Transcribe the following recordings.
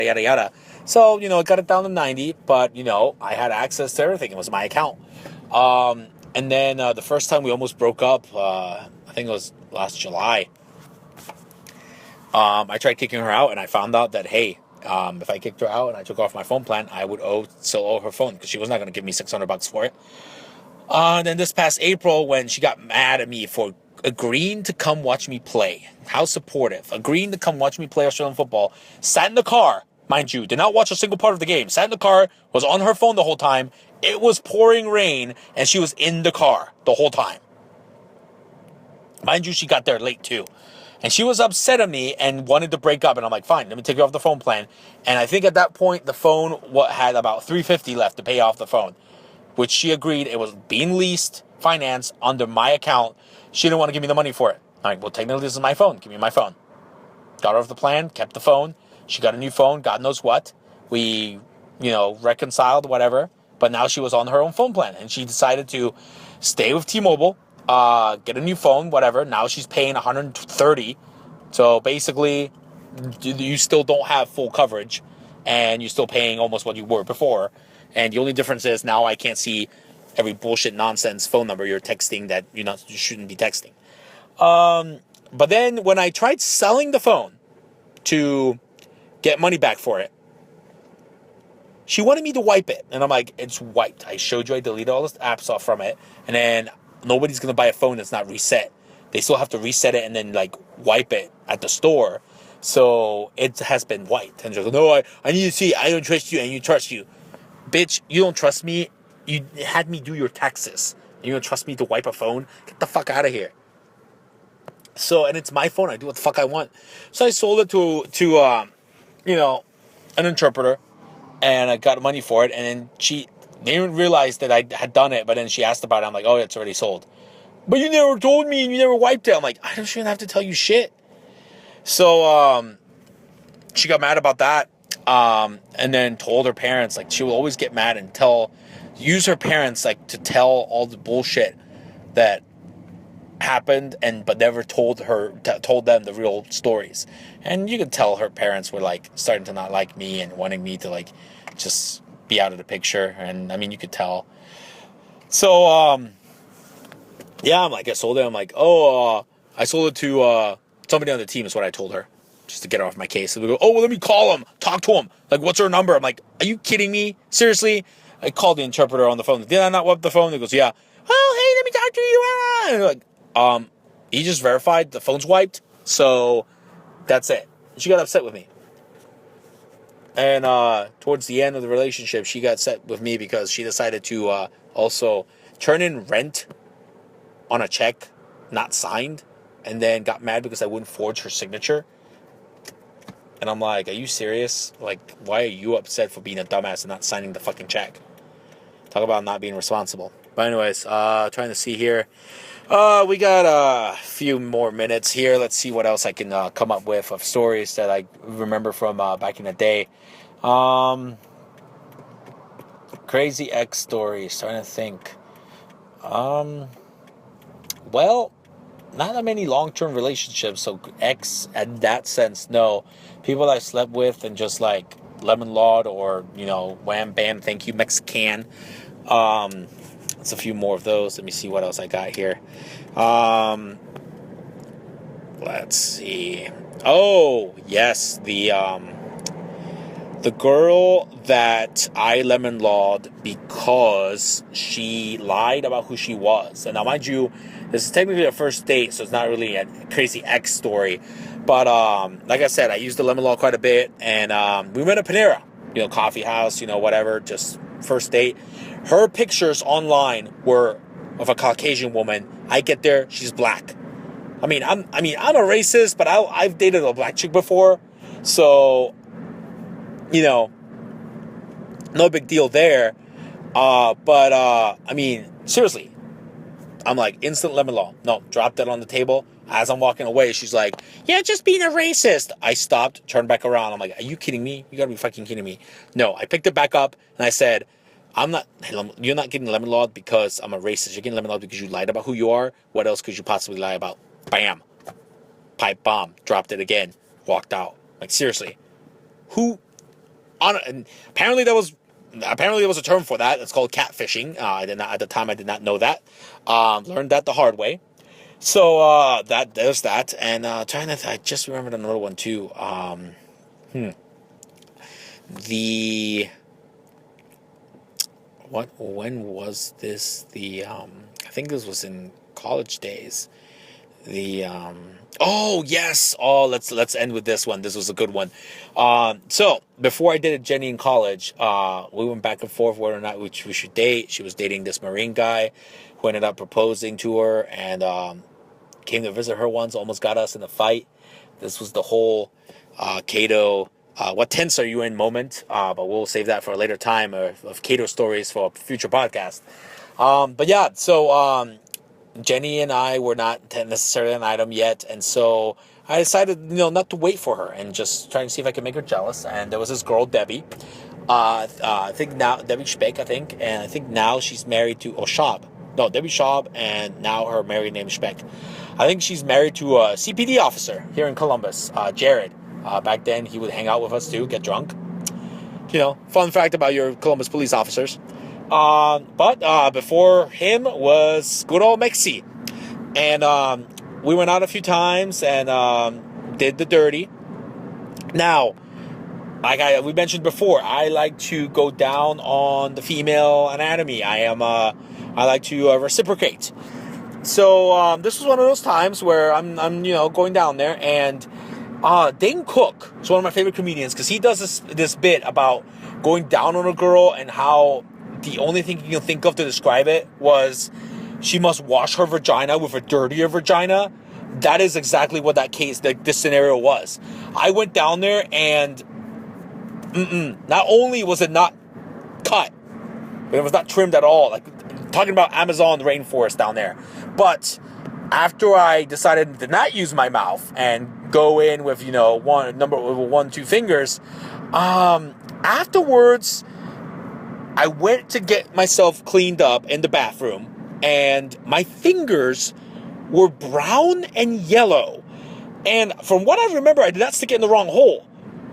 yada, yada. So, it got it down to 90, but, I had access to everything. It was my account. And then the first time we almost broke up, I think it was last July, I tried kicking her out, and I found out that, hey, if I kicked her out and I took off my phone plan, I would still owe her phone because she was not going to give me $600 for it. And then this past April, when she got mad at me for agreeing to come watch me play, how supportive, agreeing to come watch me play Australian football, sat in the car, mind you, did not watch a single part of the game, sat in the car, was on her phone the whole time. It was pouring rain, and she was in the car the whole time. Mind you, she got there late too. And she was upset at me and wanted to break up. And I'm like, fine, let me take you off the phone plan. And I think at that point, the phone had about $350 left to pay off the phone, which she agreed it was being leased, financed under my account. She didn't want to give me the money for it. I'm like, well, technically, this is my phone. Give me my phone. Got her off the plan, kept the phone. She got a new phone, God knows what. We, reconciled, whatever. But now she was on her own phone plan. And she decided to stay with T-Mobile, get a new phone, whatever. Now she's paying $130. So basically, you still don't have full coverage. And you're still paying almost what you were before. And the only difference is now I can't see every bullshit nonsense phone number you're texting that you shouldn't be texting. But then when I tried selling the phone to get money back for it, she wanted me to wipe it. And I'm like, it's wiped. I showed you I deleted all the apps off from it. And then nobody's going to buy a phone that's not reset. They still have to reset it and then wipe it at the store. So it has been wiped. And she's like, no, I need to see. I don't trust you and you trust you. Bitch, you don't trust me. You had me do your taxes. You don't trust me to wipe a phone? Get the fuck out of here. So, and it's my phone. I do what the fuck I want. So I sold it to an interpreter. And I got money for it. And then they didn't realize that I had done it. But then she asked about it. I'm like, oh, it's already sold. But you never told me and you never wiped it. I'm like, I shouldn't have to tell you shit. So she got mad about that. And then told her parents, she will always get mad and use her parents, to tell all the bullshit that happened but never told them the real stories. And you could tell her parents were, starting to not like me and wanting me to, just be out of the picture. And, I mean, you could tell. So, yeah, I sold it. I'm like, I sold it to somebody on the team is what I told her. Just to get her off my case. So we go, oh, well, let me call him. Talk to him. What's her number? I'm like, are you kidding me? Seriously? I called the interpreter on the phone. Did I not wipe the phone? He goes, yeah. Oh, hey, let me talk to you. And he just verified the phone's wiped. So that's it. She got upset with me. And towards the end of the relationship, she got upset with me because she decided to also turn in rent on a check not signed, and then got mad because I wouldn't forge her signature. And I'm like, are you serious? Why are you upset for being a dumbass and not signing the fucking check? Talk about not being responsible. But anyways, trying to see here. We got a few more minutes here. Let's see what else I can come up with of stories that I remember from back in the day. Crazy ex stories. Trying to think. Well, not that many long-term relationships, so ex in that sense, no. People I slept with and just lemon lawed or, wham bam, thank you, Mexican. It's a few more of those. Let me see what else I got here. Let's see. Oh, yes, the girl that I lemon lawed because she lied about who she was. And now, mind you, this is technically a first date, so it's not really a crazy ex story. But like I said, I used the lemon law quite a bit, and we went to Panera, coffee house, whatever, just first date. Her pictures online were of a Caucasian woman. I get there, she's black. I'm a racist, but I've dated a black chick before, so no big deal there. But seriously, I'm instant lemon law. No, drop that on the table. As I'm walking away, she's like, yeah, just being a racist. I stopped, turned back around. I'm like, are you kidding me? You gotta be fucking kidding me. No, I picked it back up and I said, you're not getting lemon lawed because I'm a racist. You're getting lemon lawed because you lied about who you are. What else could you possibly lie about? Bam. Pipe bomb. Dropped it again. Walked out. Seriously. Who and apparently there was a term for that. It's called catfishing. I did not at the time. I did not know that. Learned that the hard way. So there's that. And I just remembered another one too. When was this? I think this was in college days. Let's end with this one. This was a good one. So before I dated Jenny in college, we went back and forth whether or not we should date. She was dating this Marine guy who ended up proposing to her and came to visit her once, almost got us in a fight. This was the whole Cato, what tense are you in moment, but we'll save that for a later time of Cato stories for a future podcast. Jenny and I were not necessarily an item yet, and so I decided, not to wait for her and just trying to see if I could make her jealous. And there was this girl, Debbie. I think now Debbie Speck, and I think now she's married to Schaub. No, Debbie Schaub, and now her married name is Speck. I think she's married to a CPD officer here in Columbus, Jared. Back then, he would hang out with us too, get drunk. Fun fact about your Columbus police officers. But before him was good old Mexi. And we went out a few times and did the dirty. Now, like we mentioned before, I like to go down on the female anatomy. I like to reciprocate. So this was one of those times where I'm going down there, and Dane Cook is one of my favorite comedians because he does this bit about going down on a girl and how the only thing you can think of to describe it was she must wash her vagina with a dirtier vagina. That is exactly what this scenario was. I went down there and not only was it not cut, but it was not trimmed at all. Like, talking about Amazon rainforest down there. But after I decided to not use my mouth and go in with, 2 fingers, afterwards, I went to get myself cleaned up in the bathroom, and my fingers were brown and yellow. And from what I remember, I did not stick it in the wrong hole.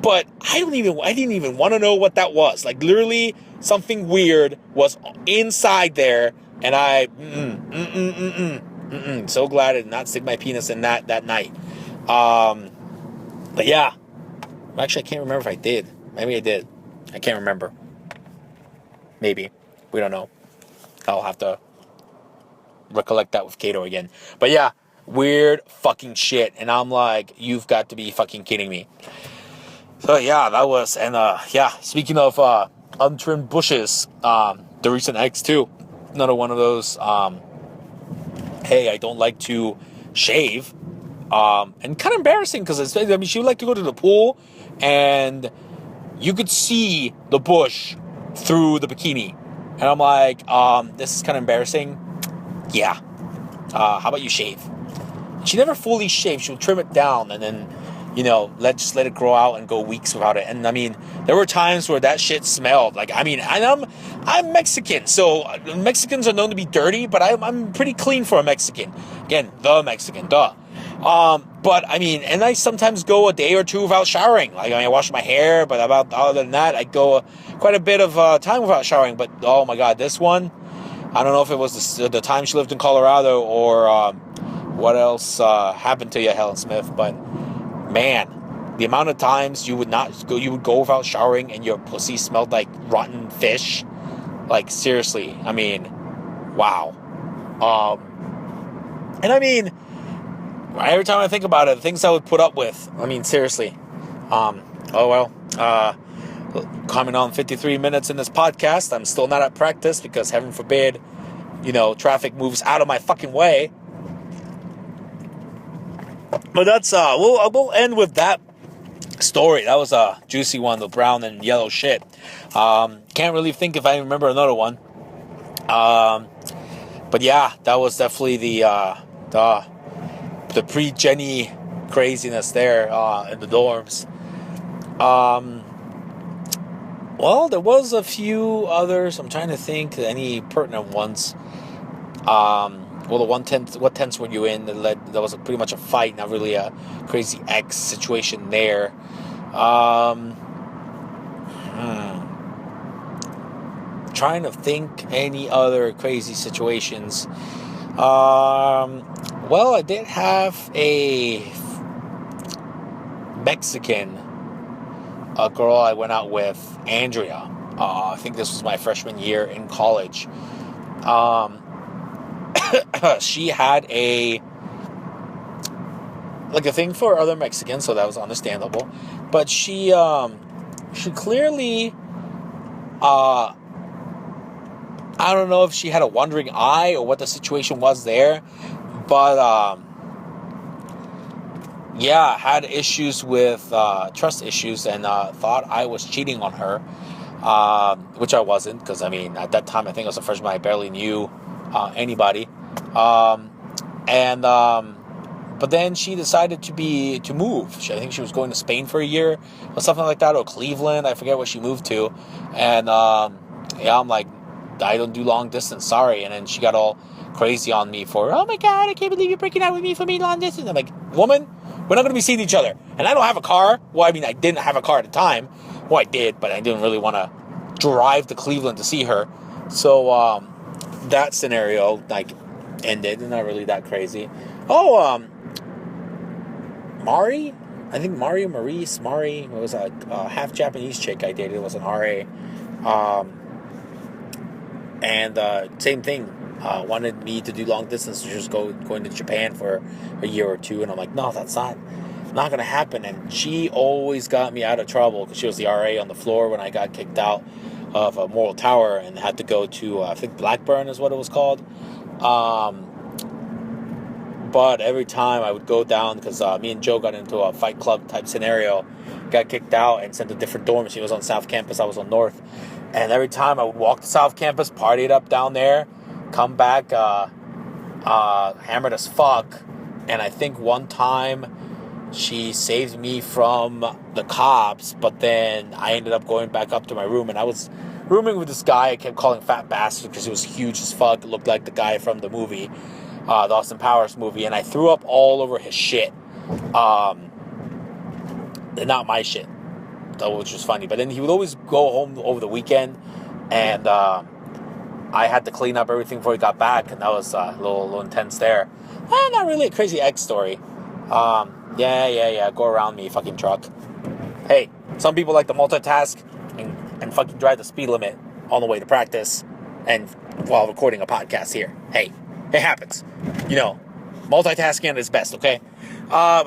But I didn't even want to know what that was. Like, literally, something weird was inside there, and so glad I did not stick my penis in that night. But yeah, actually, I can't remember if I did. Maybe I did. I can't remember. Maybe. We don't know. I'll have to recollect that with Cato again. But yeah, weird fucking shit. And I'm like, you've got to be fucking kidding me. So yeah, that was, and speaking of untrimmed bushes, the recent ex too, another one of those, hey, I don't like to shave, and kind of embarrassing because she would like to go to the pool, and you could see the bush through the bikini, and I'm like, this is kind of embarrassing. Yeah, how about you shave? She never fully shaved. She would trim it down and then, let it grow out and go weeks without it. And I mean, there were times where that shit smelled. Like, I mean, and I'm Mexican, so Mexicans are known to be dirty, but I'm pretty clean for a Mexican. Again, the Mexican, duh. But I mean, and I sometimes go a day or two without showering. Like, I wash my hair, but other than that, I go quite a bit of time without showering. But oh my God, this one, I don't know if it was the time she lived in Colorado or what else happened to you, Helen Smith, but man, the amount of times you would go without showering and your pussy smelled like rotten fish. Like, seriously, I mean, wow. And I mean, every time I think about it, the things I would put up with, I mean, seriously. Coming on 53 minutes in this podcast, I'm still not at practice because heaven forbid, traffic moves out of my fucking way. But that's, we'll end with that story. That was a juicy one, the brown and yellow shit. Can't really think if I remember another one. But yeah, that was definitely the pre-Jenny craziness there in the dorms. Well, there was a few others. I'm trying to think any pertinent ones. What tents were you in? That was pretty much a fight, not really a crazy ex situation there. trying to think any other crazy situations. Well, I did have a Mexican girl I went out with, Andrea. I think this was my freshman year in college. She had a thing for other Mexicans, so that was understandable. But she clearly, I don't know if she had a wandering eye or what the situation was there, but had issues with trust issues and thought I was cheating on her, which I wasn't, because I mean at that time I think I was a freshman, I barely knew anybody, but then she decided to move. I think she was going to Spain for a year or something like that, or Cleveland. I forget where she moved to. And I'm like, I don't do long distance, sorry. And then she got all crazy on me for, oh my God, I can't believe you're breaking out with me for me long distance. I'm like, woman, we're not going to be seeing each other. And I don't have a car. Well, I mean, I didn't have a car at the time. Well, I did, but I didn't really want to drive to Cleveland to see her. So that scenario ended. Not really that crazy. Mari, I think Mari, it was a half Japanese chick I dated. It was an RA. Same thing. Wanted me to do long distance, just going to Japan for a year or two. And I'm like, no, that's not going to happen. And she always got me out of trouble because she was the RA on the floor when I got kicked out of a Moral Tower and had to go to, I think Blackburn is what it was called. But every time I would go down, because me and Joe got into a fight club type scenario, got kicked out and sent to different dorms. She was on South Campus, I was on North. And every time I would walk to South Campus, party it up down there, come back hammered as fuck. And I think one time she saved me from the cops, but then I ended up going back up to my room, and I was rooming with this guy I kept calling Fat Bastard because he was huge as fuck. It looked like the guy from the movie, the Austin Powers movie, and I threw up all over his shit. Not my shit, which was funny. But then he would always go home over the weekend, and I had to clean up everything before he got back, and that was a little intense there. Not really a crazy ex story. Go around me, fucking truck. Hey, some people like to multitask and fucking drive the speed limit on the way to practice and while recording a podcast here. Hey, it happens. Multitasking at its best, okay? I'm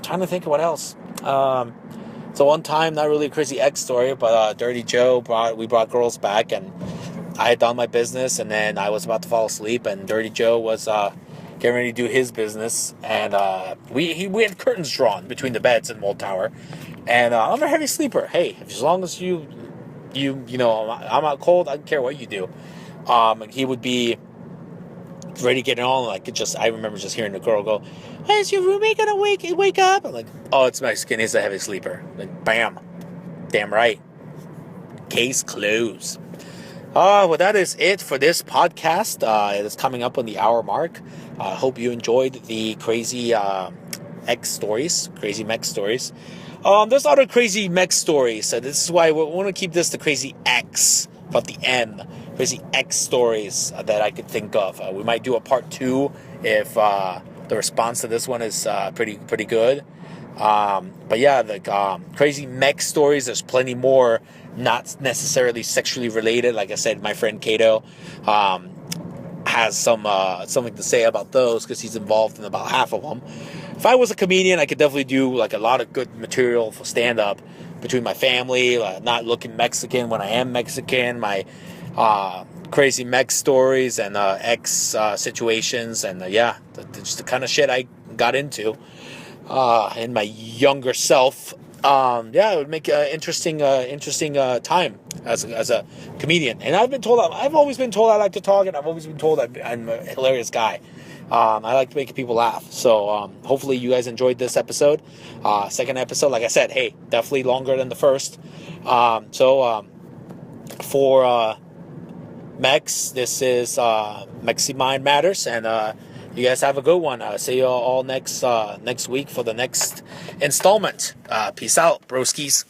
trying to think of what else. So one time, not really a crazy ex story, but Dirty Joe brought girls back, and I had done my business, and then I was about to fall asleep, and Dirty Joe was getting ready to do his business, and we had curtains drawn between the beds in Mold Tower, and I'm a heavy sleeper. Hey, as long as I'm out cold, I don't care what you do. And he would be ready to get it on. I remember just hearing the girl go, "Hey, is your roommate gonna wake up?" I'm like, "Oh, it's Mexican. He's a heavy sleeper." Like, bam, damn right. Case closed. Well, that is it for this podcast. It is coming up on the hour mark. I hope you enjoyed the crazy X stories, crazy Mex stories. There's other crazy Mex stories, so this is why we want to keep this the crazy X, but the M, crazy X stories that I could think of. We might do a part 2 if the response to this one is pretty good. The crazy Mex stories, there's plenty more, not necessarily sexually related. Like I said, my friend Kato has something to say about those because he's involved in about half of them. If I was a comedian, I could definitely do a lot of good material for stand-up between my family, not looking Mexican when I am Mexican, my crazy Mex stories and ex situations, and just the kind of shit I got into in my younger self. It would make an interesting time as a comedian. And I've always been told I like to talk, and I've always been told I'm a hilarious guy. I like to make people laugh. So hopefully you guys enjoyed this episode. Second episode, like I said, hey, definitely longer than the first. For Mex, this is MexiMindMatters, and you guys have a good one. See you all next week for the next installment. Peace out, broskies.